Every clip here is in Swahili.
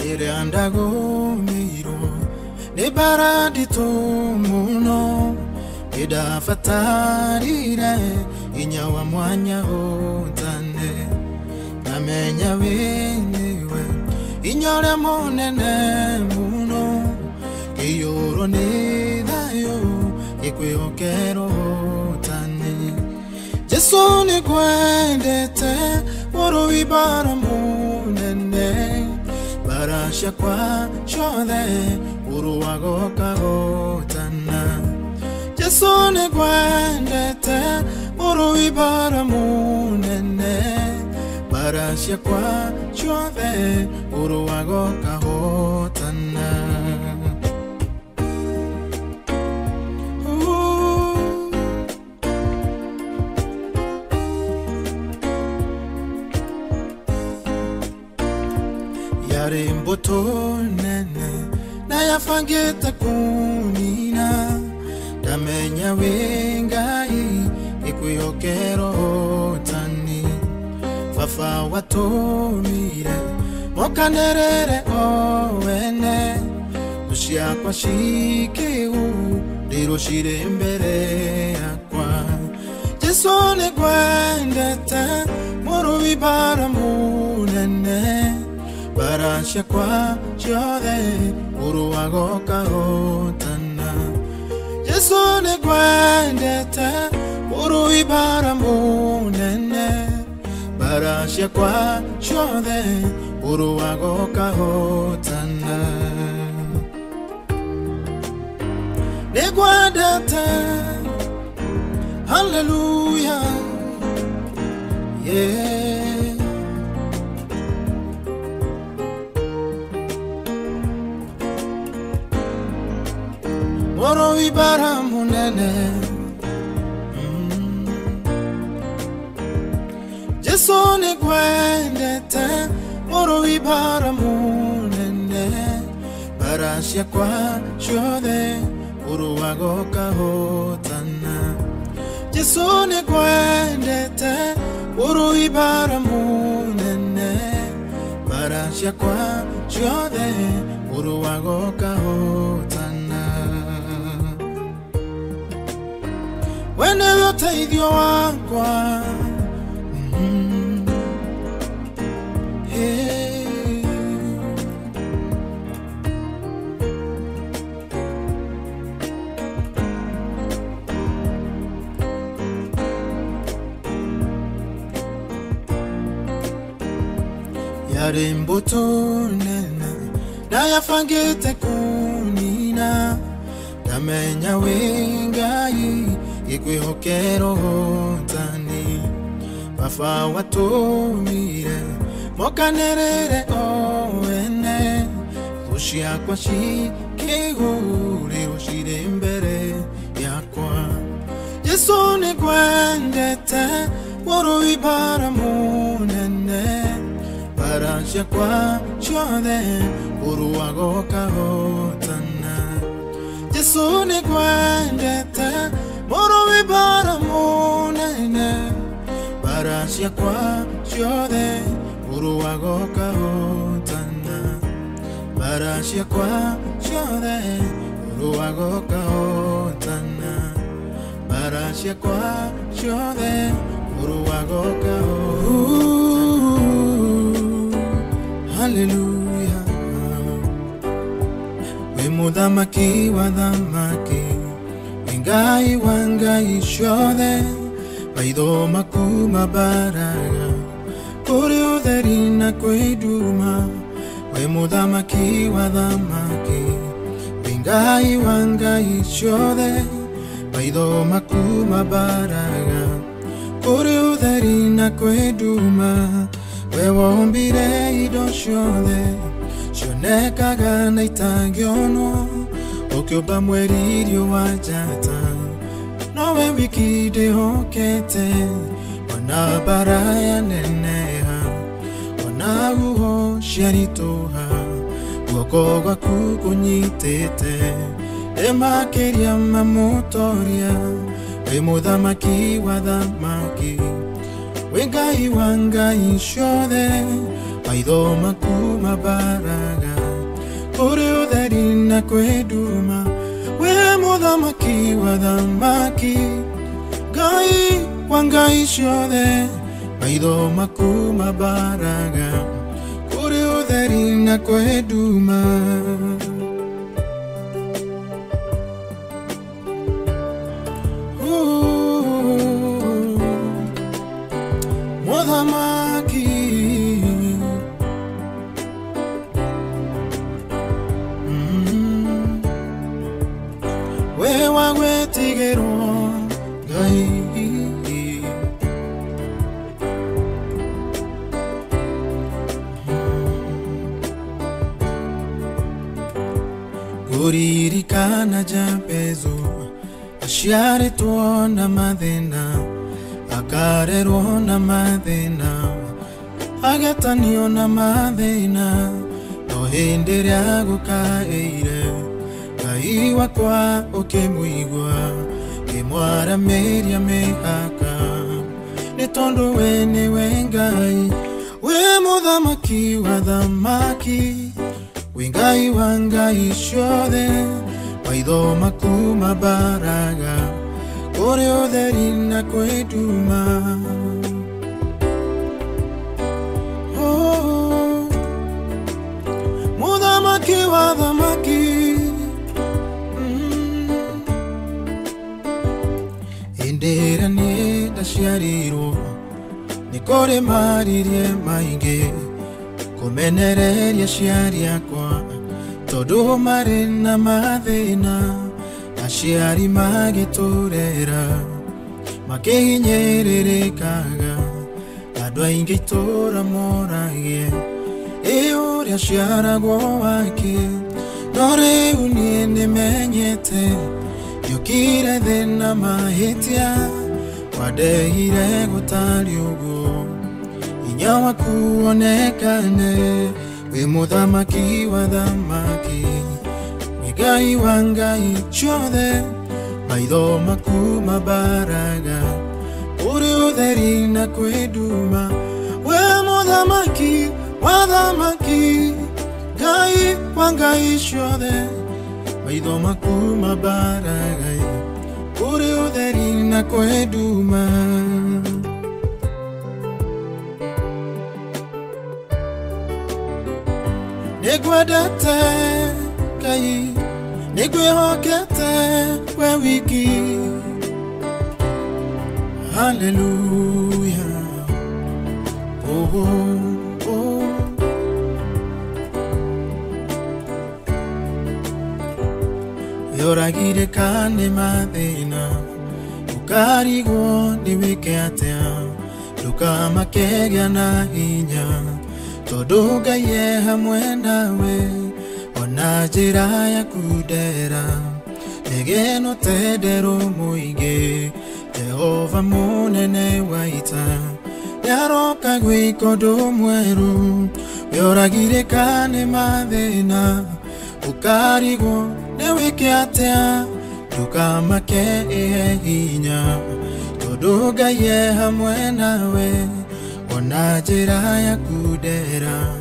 Maire andago miro ne baradito muno ida fatarire inyawa mwanya otane namenya wenewe inyore monene muno kiyoro ne dayo ikwe okero tane Jesu ni kwendete woro ibara munene barasha kwa chode uru wagoka gotana Jesu ni kwendete woro ibara munene barasha kwa chode uru wagoka gotana Mboto nene na yafangeta kunina damenya wengai ikuyokero tani fafa watomire mokanerere owene ushia kwa shikeu diro shire mbere yakwa Jesu ne kwendete moro ibara munene Barasha kwa chode uru wagoka gotana Jesu ne kwendete uru ibara munene Barasha kwa chode uru wagoka gotana Ne kwendete Hallelujah Yeah Moro ibara munene Jesu ni kwendete Moro ibara munene Barasha kwa chode uru wagoka hotana Jesu ni kwendete Moro ibara munene Barasha kwa chode uru wagoka hotana When you take your aqua, hey, yare mboto nena, na yafangete kunina, damenya wengai. Ikwe hokero tani Wafa watomire Mokanerere owene Ushia kwa shikegu Leo shire mbere yakwa Jesu ni kwendete Woro ibara munene Barasha kwa chode Uru wagoka hotana Jesu ni kwendete Moro ibara munene Barasha kwa chode uru wagoka hotana Barasha kwa chode uru wagoka hotana Barasha kwa chode uru wagoka hotana Hallelujah We mudamaki wadamaki Ngai wangai shode Baido makuma baraga Kuri uderina kuiduma We mudamaki wadamaki Ngai wangai shode Baido makuma baraga Kuri uderina kuiduma We wombire ido shode Shone kagana itagiono Okyoba mweririo wajata Nowe wikide hokete Wana baraya neneha Wana uho sharitoha Wakogwa kukunyitete Ema keria mamotoria We mudamaki wadamaki Wengai wangai shode Aido makuma baraga na kweduma we muthamaki wa thamaki Ngai wa ngai ciothe maitho maku mabaraga kuri utheri na kweduma muthamaki we wagwetigirwo Ngai Guririkana Jabezu ashiaritwo na mathina akarerwo na mathina agatanio na mathina no hindi ria gukaire Ngai wakwa ukimwigwa kimwaramiria mihaka ni tondu we niwe Ngai we muthamaki wa thamaki we Ngai wa ngai ciothe maitho maku mabaraga kuri utheri na kweduma muthamaki wa thamaki indira ni ndaciarirwo ni kuri maririe maingi kumenereria ciari akwa tondu mari na mathina aciari magiturera makihinyiririkaga andu aingi itura moragie uria ciaragwo wake no riu nie nimenyete yukire thina mahitia wadehire gutari uguo inya waku onekane we muthamaki wa thamaki we Ngai wa ngai ciothe maitho maku mabaraga kuri utheri na kweduma we muthamaki wa thamaki Ngai wa ngai ciothe maitho maku mabaraga kuri utheri na kweduma Negwadate Ngai negwehokete we wiki Hallelujah oh oh oh yoragire kane mathina ukarigwo ni wike atia ndukamakegea na hinya tondu Ngai e hamwe nawe ona njira ya kudera negeno tendero muingi Jehova munene wa ita niaroka gwika undu mweru yoragire kane mathina ukarigwo ni wike atia ndukamake hinya tondu Ngai e hamwe nawe ona njira ya kudera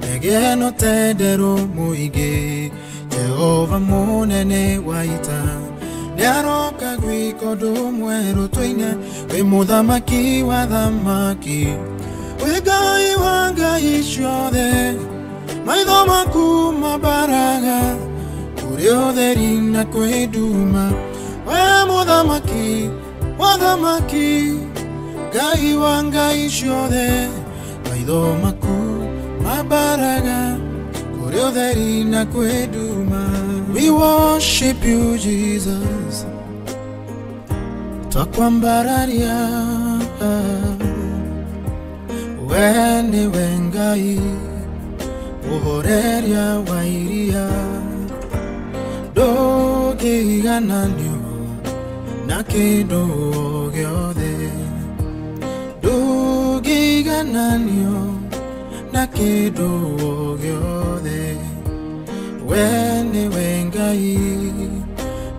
negeno tendero muingi Jehova munene wa ita niaroka gwika undu mweru twaine we muthamaki wa thamaki we Ngai wa ngai ciothe maitho maku mabaraga kuri utheri na kweduma we muthamaki wa thamaki Ngai wa ngai ciothe maitho maku mabaraga kuri utheri na kweduma we worship you Jesus twakwambararia we niwe Ngai uhoreria wa iria ndugigananio na kindu giothe ndugigananio na kindu giothe we niwe Ngai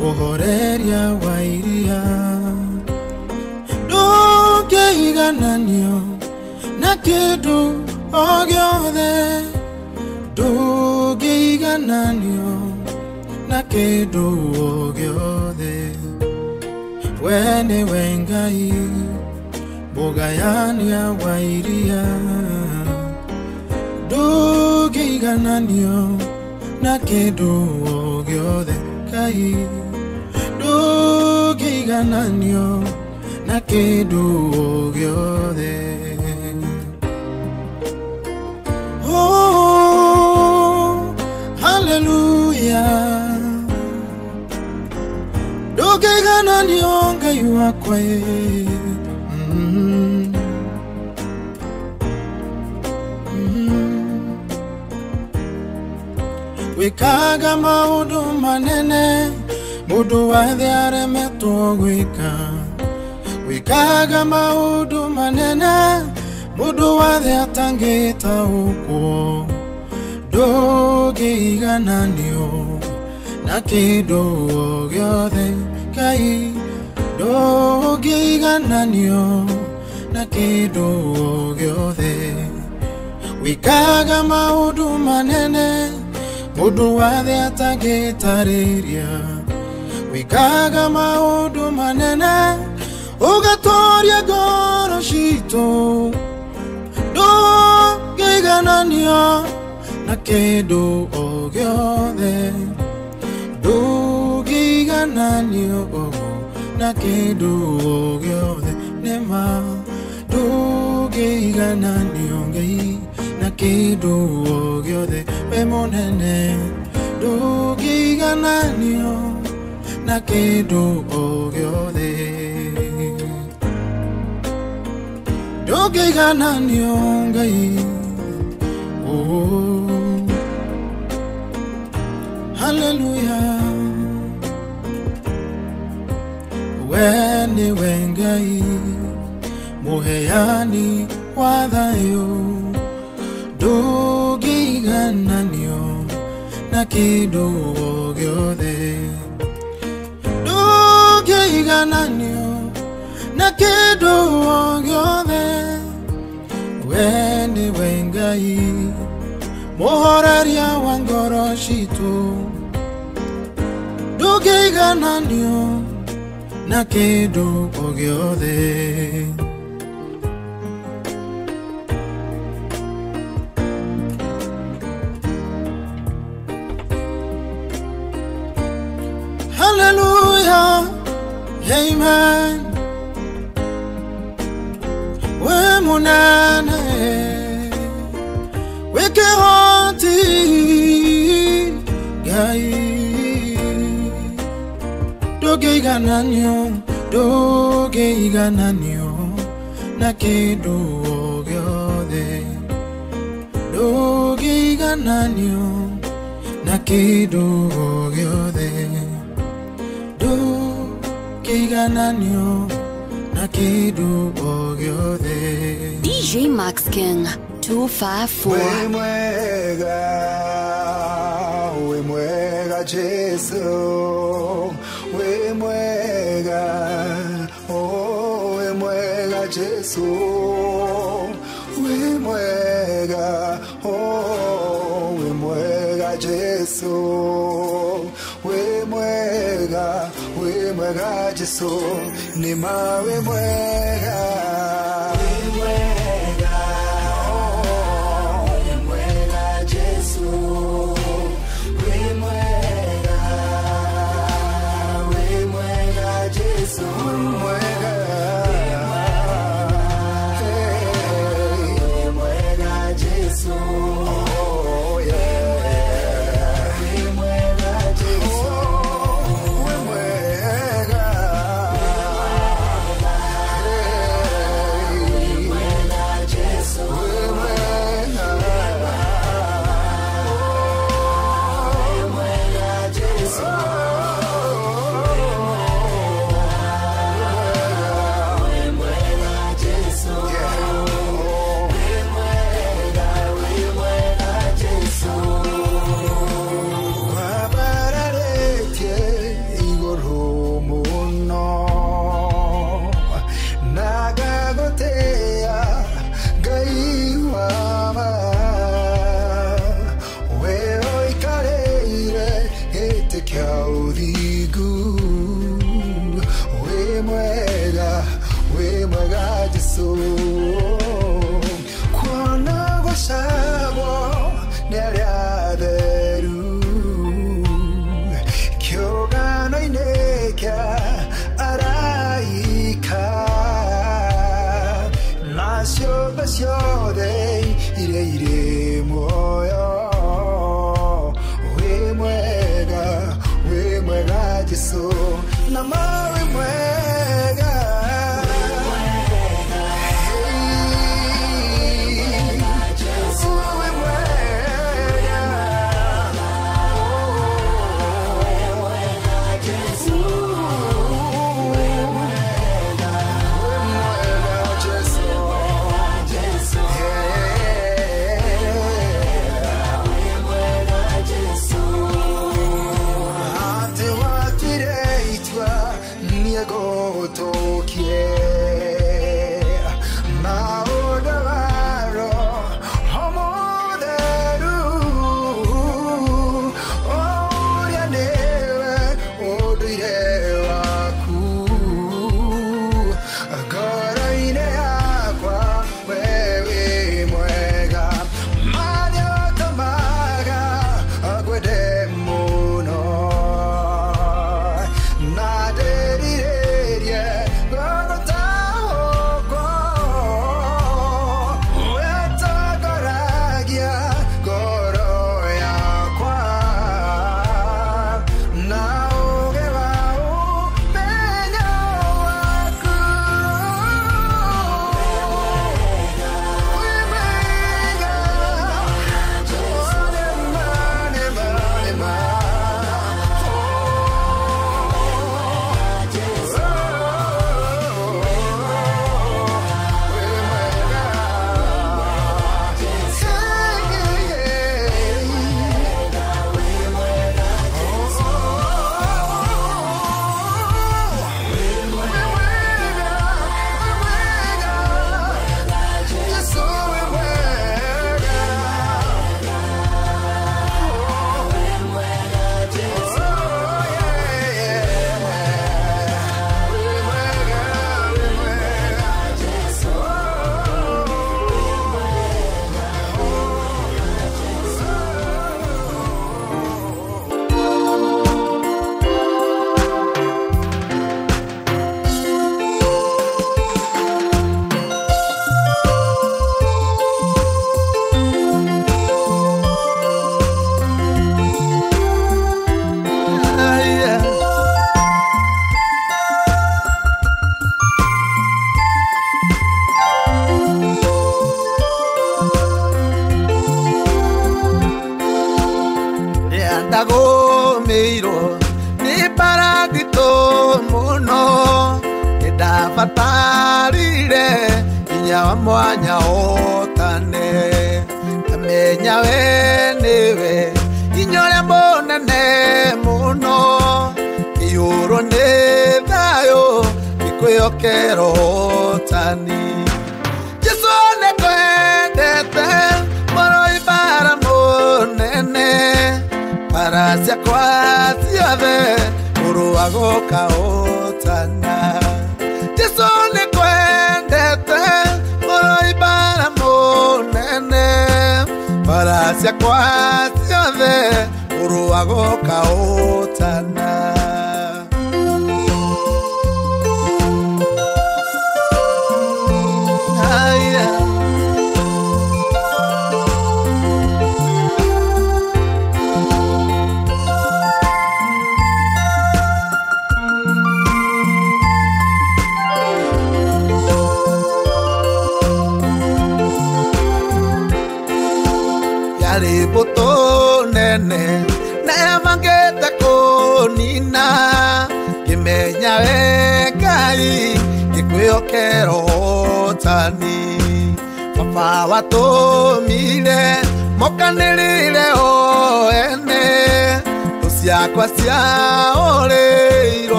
uhoreria wa iria ndugigananio na kindu giothe ndugigananio na kĩndũ o gĩothe. We nĩwe Ngai mũgayania wa iria, ndũngĩigananio na kĩndũ o gĩothe. Ngai ndũngĩigananio na kĩndũ o gĩothe. Oh, hallelujah. Ndũngĩigananio Ngai wakwa. Wĩkaga maũndũ manene mũndũ wothe aremetwo gwĩka. Wĩkaga maũndũ manene mũndũ wothe atangĩtaũkwo. Ndũngĩigananio na kĩndũ o gĩothe. Ngai ndũngĩigananio na kĩndũ o gĩothe. Wĩkaga maũndũ manene mũndũ wothe atangĩtarĩria. Wĩkaga maũndũ manene ũgatũũria ngoro citũ. Ndũngĩigananio na kĩndũ o gĩothe. Ndũngĩigananio na kĩndũ o gĩothe. Nĩma ndũngĩigananio Ngai na kĩndũ o gĩothe. We mũnene ndũngĩigananio na kĩndũ o gĩothe. Ndũngĩigananio Ngai. Oh, hallelujah. We nĩwe Ngai mũheani wa thayũ, ndũngĩigananio na kĩndũ o gĩothe. Ndũngĩigananio na kĩndũ o gĩothe. We nĩwe Ngai mũhoreria wa ngoro citũ. Ndũngĩigananio na kĩndũ o gĩothe. Hallelujah, amen. We munene we kehoti Ngai. Ndũngĩigananio, ndũngĩigananio na kĩndũ o gĩothe. Ndũngĩigananio na kĩndũ o gĩothe. Ndũngĩigananio na kĩndũ o gĩothe. DJ Max King 254. We mwega Jesu. We mwega, oh we mwega Jesu. We mwega, oh we mwega Jesu. We mwega Jesu. Nima we mwega. kia uthigu we mwega Jesu kuona gocagwo nĩ arĩa atheru kĩũngano-inĩ kĩa araika na ciũmbe ciothe iria irĩ muoyo wĩ mwega Jesu na mawe mwega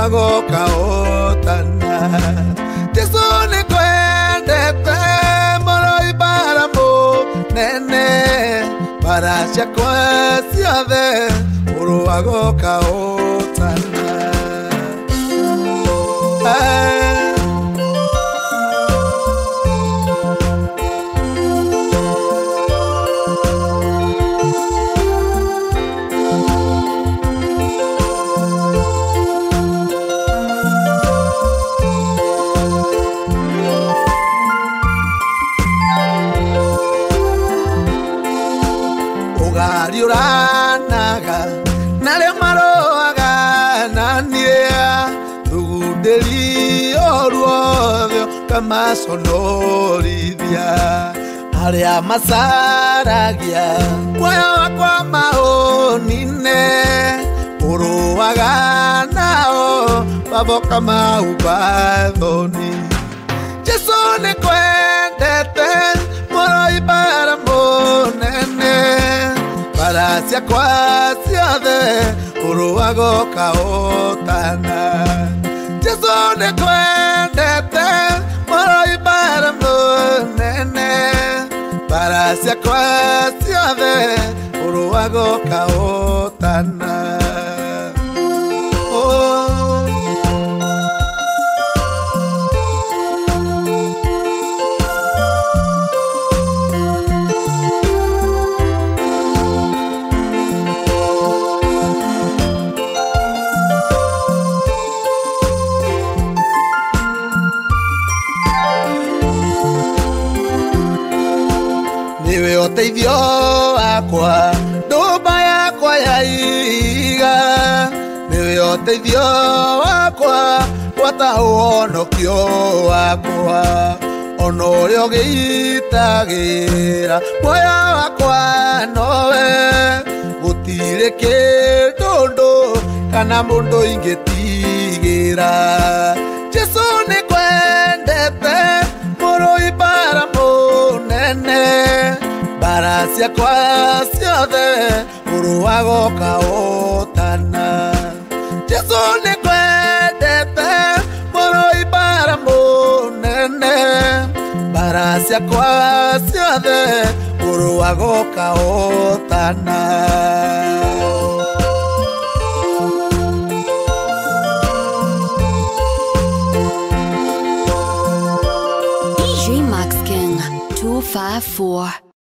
agoka otana Jesu ni kwendete moro ibara mo nene para chakwa siade moro agoka otana Uranaga nale maroaga nania tugudeli oruovyo kama sonorithia aria masaragia kwaya wakwa maonine uruaga nao babo kama ubathoni Jesu ni kwendete moro ibara monene Parasia kwa siade uruago kaotana Jesu ne kwendete moro ibara monene Parasia kwa siade uruago kaotana Niwe oteithio wakwa ndumba yakwa ya iga Niwe oteithio wakwa gwata uhonokio wakwa Ono uria gitagira moya wakwa nowe gutire kindu kana mundu ingitigira Jesu ni kwendete moro ibara monene Parasia kwa siade uruago kaotana Jesu ni kwendete moro ibara monene Parasia kwa siade uruago kaotana DJ Max King 254